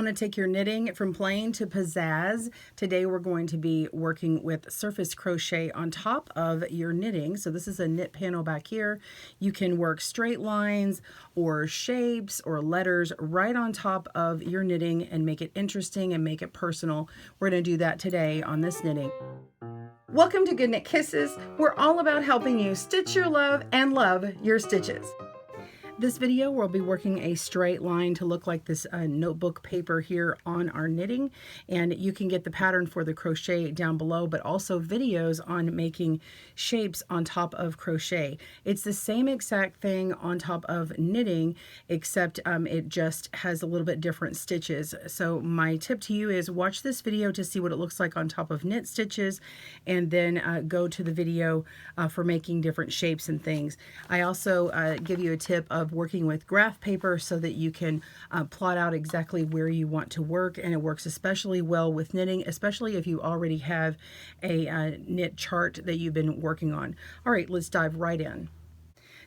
want to take your knitting from plain to pizzazz? Today we're going to be working with Surface Crochet on top of your knitting. So this is a knit panel back here. You can work straight lines or shapes or letters right on top of your knitting and make it interesting and make it personal. We're going to do that today on this knitting. Welcome to GoodKnit Kisses. We're all about helping you stitch your love and love your stitches. This video, we'll be working a straight line to look like this notebook paper here on our knitting, and you can get the pattern for the crochet down below, but also videos on making shapes on top of crochet. It's the same exact thing on top of knitting, except it just has a little bit different stitches. So my tip to you is watch this video to see what it looks like on top of knit stitches, and then go to the video for making different shapes and things. I also give you a tip of working with graph paper so that you can plot out exactly where you want to work, and it works especially well with knitting, especially if you already have a knit chart that you've been working on. All right, let's dive right in.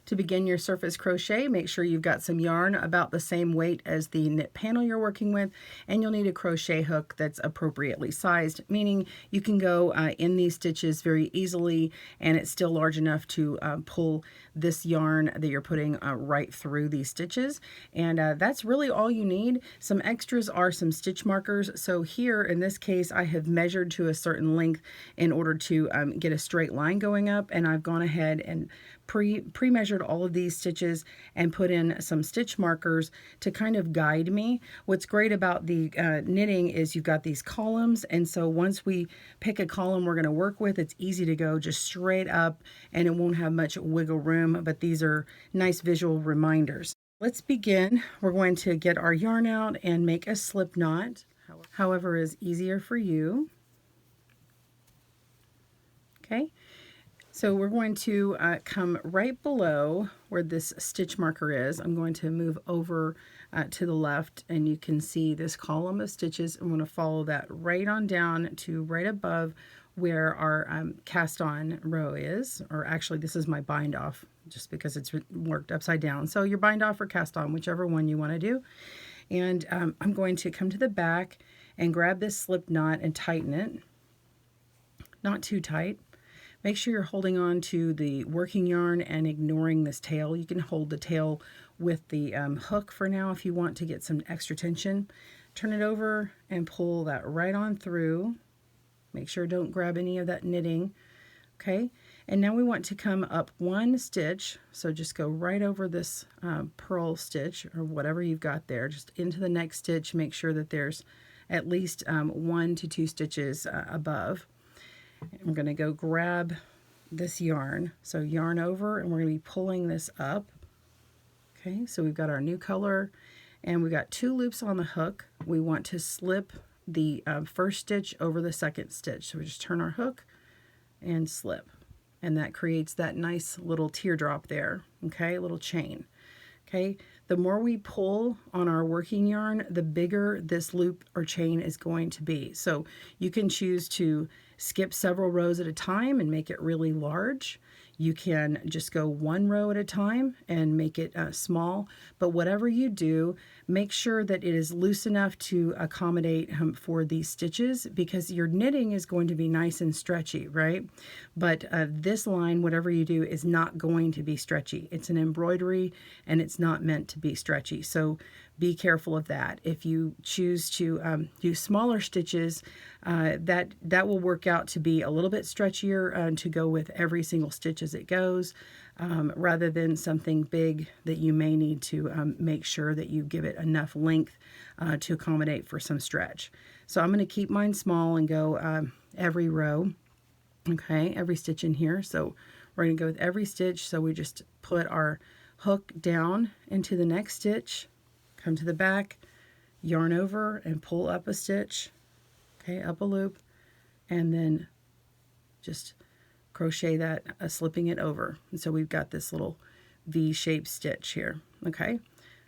To begin your surface crochet, make sure you've got some yarn about the same weight as the knit panel you're working with, and you'll need a crochet hook that's appropriately sized, meaning you can go in these stitches very easily and it's still large enough to pull this yarn that you're putting right through these stitches. And that's really all you need. Some extras are some stitch markers. So here in this case I have measured to a certain length in order to get a straight line going up, and I've gone ahead and pre-measured all of these stitches and put in some stitch markers to kind of guide me. What's great about the knitting is you've got these columns, and so once we pick a column we're going to work with, it's easy to go just straight up and it won't have much wiggle room, but these are nice visual reminders. Let's begin. We're going to get our yarn out and make a slip knot, however is easier for you. Okay. So we're going to come right below where this stitch marker is. I'm going to move over to the left, and you can see this column of stitches. I'm going to follow that right on down to right above where our cast on row is, or actually this is my bind off just because it's worked upside down. So your bind off or cast on, whichever one you want to do. And I'm going to come to the back and grab this slip knot and tighten it. Not too tight. Make sure you're holding on to the working yarn and ignoring this tail. You can hold the tail with the hook for now if you want to get some extra tension. Turn it over and pull that right on through. Make sure don't grab any of that knitting. Okay, and now we want to come up one stitch. So just go right over this purl stitch or whatever you've got there, just into the next stitch. Make sure that there's at least 1 to 2 stitches above. I'm going to go grab this yarn. So yarn over, and we're going to be pulling this up. Okay, so we've got our new color, and we've got 2 loops on the hook. We want to slip the first stitch over the second stitch. So we just turn our hook and slip, and that creates that nice little teardrop there. Okay, a little chain. Okay, the more we pull on our working yarn, the bigger this loop or chain is going to be. So you can choose to skip several rows at a time and make it really large. You can just go 1 row at a time and make it small, but whatever you do, make sure that it is loose enough to accommodate for these stitches, because your knitting is going to be nice and stretchy, right? But this line, whatever you do, is not going to be stretchy. It's an embroidery and it's not meant to be stretchy. So be careful of that. If you choose to do smaller stitches, that will work out to be a little bit stretchier to go with every single stitch as it goes, rather than something big that you may need to make sure that you give it enough length to accommodate for some stretch. So I'm going to keep mine small and go every row, okay, every stitch in here. So we're going to go with every stitch. So we just put our hook down into the next stitch, come to the back, yarn over and pull up a stitch, okay, up a loop, and then just crochet that, slipping it over. And so we've got this little V-shaped stitch here. Okay,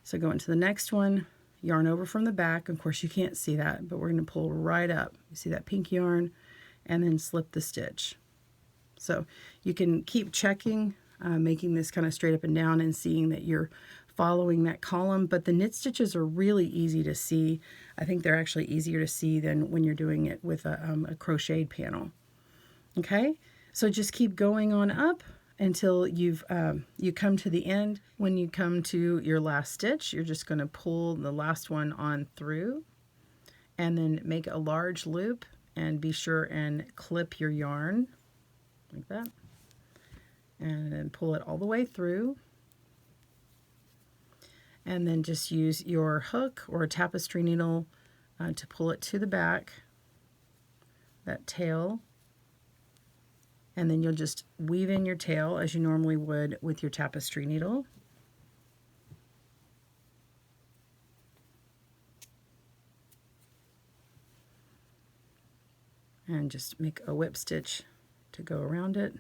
so go into the next one, yarn over from the back. Of course you can't see that, but we're going to pull right up. You see that pink yarn, and then slip the stitch. So you can keep checking, making this kind of straight up and down and seeing that you're following that column, but the knit stitches are really easy to see. I think they're actually easier to see than when you're doing it with a crocheted panel. Okay, so just keep going on up until you come to the end. When you come to your last stitch, you're just going to pull the last one on through and then make a large loop, and be sure and clip your yarn like that, and then pull it all the way through, and then just use your hook or a tapestry needle to pull it to the back, that tail, and then you'll just weave in your tail as you normally would with your tapestry needle. And just make a whip stitch to go around it.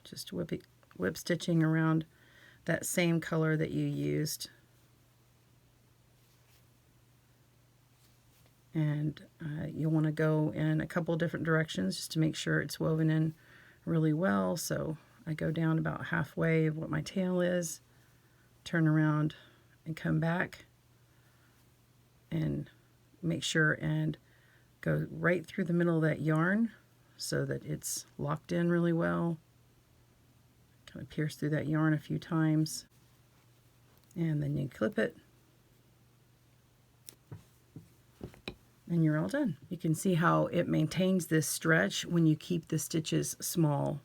Just whip stitching around that same color that you used. And you'll want to go in a couple different directions just to make sure it's woven in really well. So I go down about halfway of what my tail is, turn around and come back, and make sure and go right through the middle of that yarn so that it's locked in really well. Kind of pierce through that yarn a few times, and then you clip it, and you're all done. You can see how it maintains this stretch when you keep the stitches small.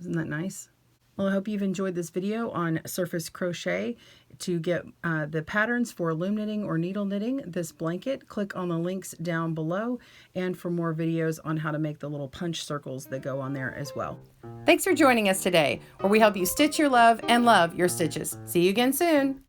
Isn't that nice? Well, I hope you've enjoyed this video on Surface Crochet. To get the patterns for loom knitting or needle knitting this blanket, click on the links down below, and for more videos on how to make the little punch circles that go on there as well. Thanks for joining us today, where we help you stitch your love and love your stitches. See you again soon.